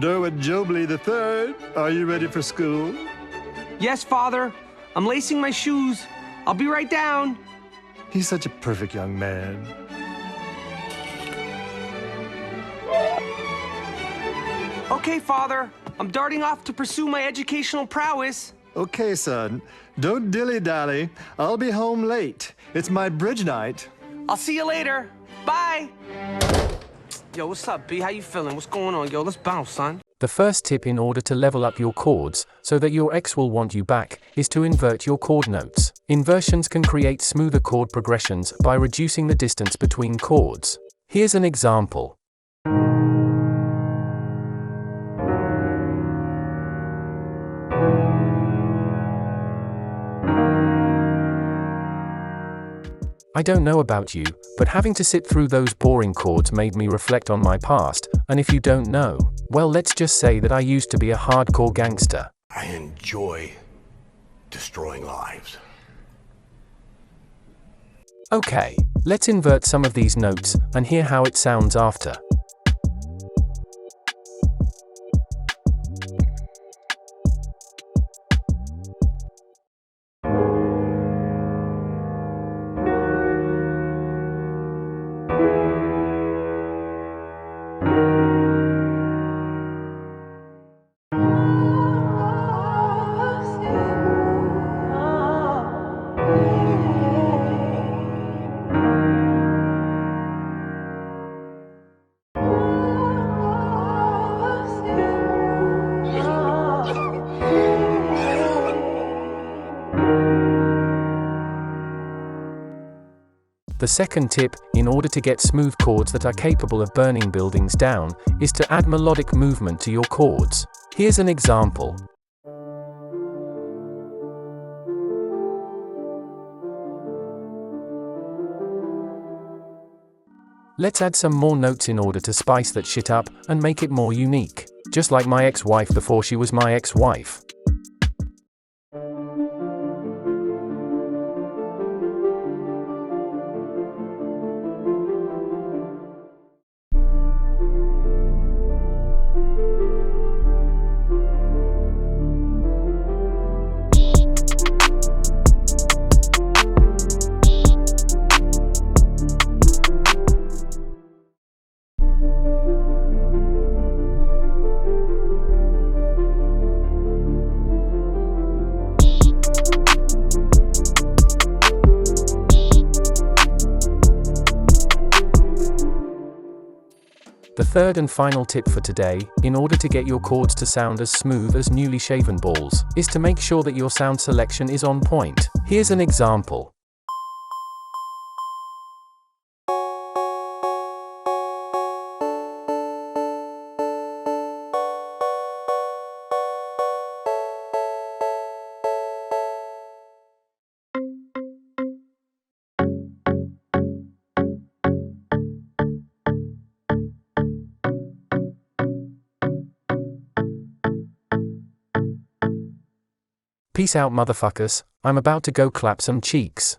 Derwin Jobley III, are you ready for school? Yes, Father. I'm lacing my shoes. I'll be right down. He's such a perfect young man. Okay, Father. I'm darting off to pursue my educational prowess. Okay, son. Don't dilly-dally. I'll be home late. It's my bridge night. I'll see you later. Bye. Yo, what's up, B? How you feeling? What's going on? Yo, let's bounce, son. The first tip in order to level up your chords, so that your ex will want you back, is to invert your chord notes. Inversions can create smoother chord progressions by reducing the distance between chords. Here's an example. I don't know about you, but having to sit through those boring chords made me reflect on my past, and if you don't know, well, let's just say that I used to be a hardcore gangster. I enjoy destroying lives. Okay, let's invert some of these notes, and hear how it sounds after. The second tip, in order to get smooth chords that are capable of burning buildings down, is to add melodic movement to your chords. Here's an example. Let's add some more notes in order to spice that shit up and make it more unique. Just like my ex-wife before she was my ex-wife. The third and final tip for today, in order to get your chords to sound as smooth as newly shaven balls, is to make sure that your sound selection is on point. Here's an example. Peace out, motherfuckers. I'm about to go clap some cheeks.